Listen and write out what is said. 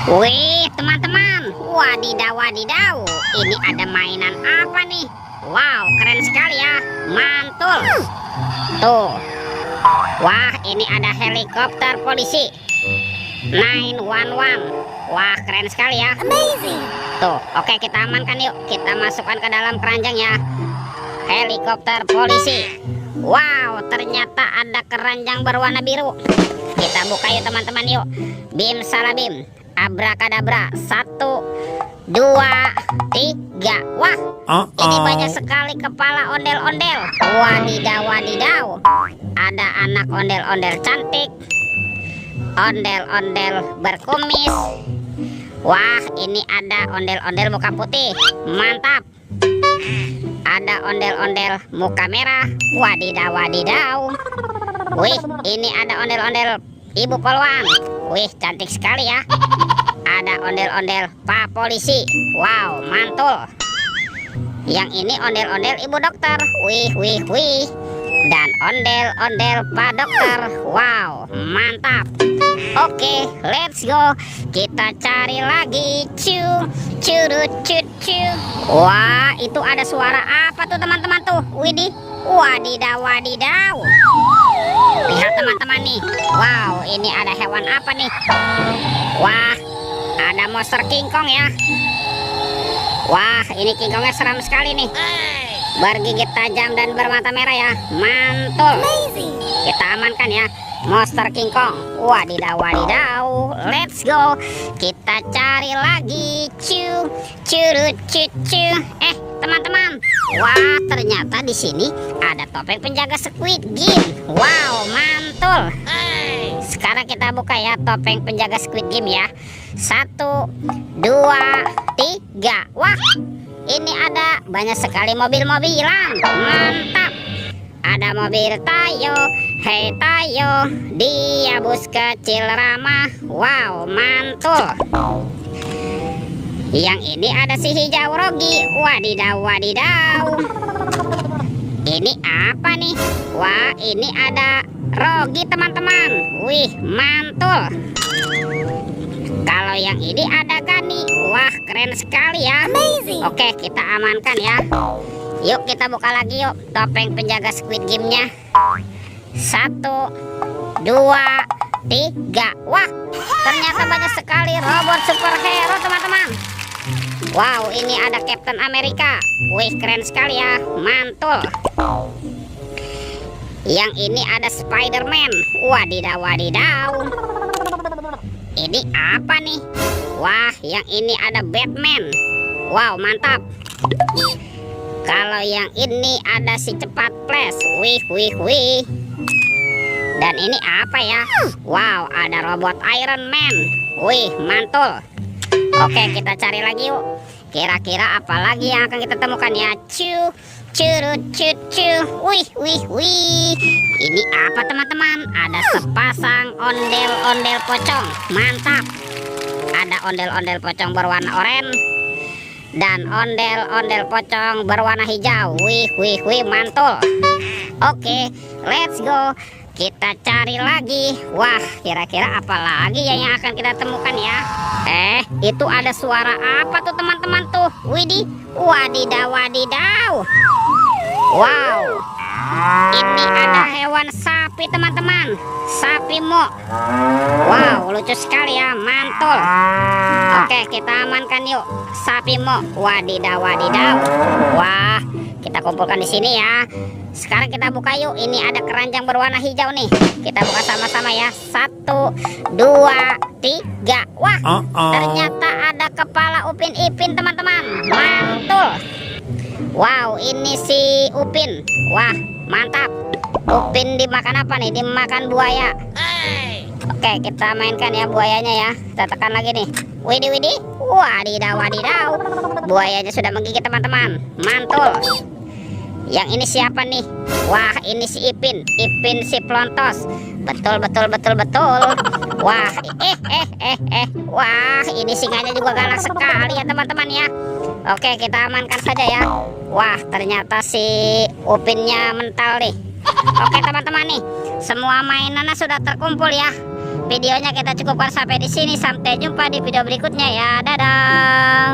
Wih, teman-teman. Wadidaw, wadidaw. Ini ada mainan apa nih? Wow, keren sekali ya. Mantul. Tuh. Wah, ini ada helikopter polisi 911. Wah, keren sekali ya. Amazing. Tuh, oke, kita amankan yuk. Kita masukkan ke dalam keranjang ya. Helikopter polisi. Wow, ternyata ada keranjang berwarna biru. Kita buka yuk teman-teman yuk. Bim salabim. Abrakadabra. 1, 2, 3. Wah, ini banyak sekali kepala ondel-ondel. Wadidaw, wadidaw. Ada anak ondel-ondel cantik, ondel-ondel berkumis. Wah, ini ada ondel-ondel muka putih. Mantap. Ada ondel-ondel muka merah. Wadidaw, wadidaw. Wih, ini ada ondel-ondel ibu poluan. Wih, cantik sekali ya. Ada ondel-ondel pak polisi. Wow, mantul. Yang ini ondel-ondel ibu dokter. Wih, wih, wih. Dan ondel-ondel pak dokter. Wow, mantap. Oke, let's go. Kita cari lagi. Curut, cu. Wah, itu ada suara apa tuh teman-teman tuh? Widih. Wadidaw, wadidaw. Lihat teman-teman nih. Wow, ini ada hewan apa nih? Wah, ada monster King Kong ya. Wah, ini King Kongnya seram sekali nih. Bergigit tajam dan bermata merah ya. Mantul. Kita amankan ya monster King Kong. Wadidaw, wadidaw. Let's go. Kita cari lagi. Curut, cu. Teman-teman. Wah, ternyata di sini ada topeng penjaga Squid Game. Wow, mantul. Sekarang kita buka ya topeng penjaga Squid Game ya. 1, 2, 3. Wah, ini ada banyak sekali mobil-mobilan. Mantap. Ada mobil Tayo. Hei Tayo, dia bus kecil ramah. Wow, mantul. Yang ini ada si hijau Rogi. Wadidaw, wadidaw. Ini apa nih? Wah, ini ada Rogi teman-teman. Wih, mantul. Kalau yang ini ada Gani. Wah, keren sekali ya. Amazing. Oke, kita amankan ya. Yuk kita buka lagi yuk topeng penjaga Squid Game-nya. 1, 2, 3. Wah, ternyata banyak sekali robot superhero teman-teman. Wow, ini ada Captain America. Wih, keren sekali ya. Mantul. Yang ini ada Spider-Man. Wadidaw, wadidaw. Ini apa nih? Wah, yang ini ada Batman. Wow, mantap. Kalau yang ini ada si cepat Flash. Wih, wih, wih. Dan ini apa ya? Wow, ada robot Iron Man. Wih, mantul. Oke, kita cari lagi yuk. Kira-kira apa lagi yang akan kita temukan ya? Curut, cu. Wih, wih, wih. Ini apa teman-teman? Ada sepasang ondel-ondel pocong. Mantap. Ada ondel-ondel pocong berwarna oranye dan ondel-ondel pocong berwarna hijau. Wih, wih, wih, mantul. Oke, let's go. Kita cari lagi. Wah, kira-kira apa lagi yang akan kita temukan ya? Itu ada suara apa tuh teman-teman tuh? Widih, wadidaw, wadidaw. Wow, ini ada hewan sapi teman-teman. Sapi mo. Wow, lucu sekali ya, mantul. Oke, kita amankan yuk sapi mo. Wadidaw, wadidaw. Wah, kita kumpulkan di sini ya. Sekarang kita buka yuk. Ini ada keranjang berwarna hijau nih. Kita buka sama-sama ya. 1, 2, 3. Wah, ternyata ada kepala Upin Ipin teman-teman. Mantul. Wow, ini si Upin. Wah, mantap. Upin dimakan apa nih? Dimakan buaya. Oke, kita mainkan ya buayanya ya. Kita tekan lagi nih. Widih, widih. Wadidaw, wadidaw. Buayanya sudah menggigit teman-teman. Mantul. Yang ini siapa nih? Wah, ini si Ipin. Ipin si Plontos. Betul, betul, betul, betul. Wah, wah, ini singanya juga galak sekali ya teman-teman ya. Oke, kita amankan saja ya. Wah, ternyata si Upinnya mental nih. Oke teman-teman nih, semua mainannya sudah terkumpul ya. videonya kita cukupkan sampai di sini. Sampai jumpa di video berikutnya ya. Dadah.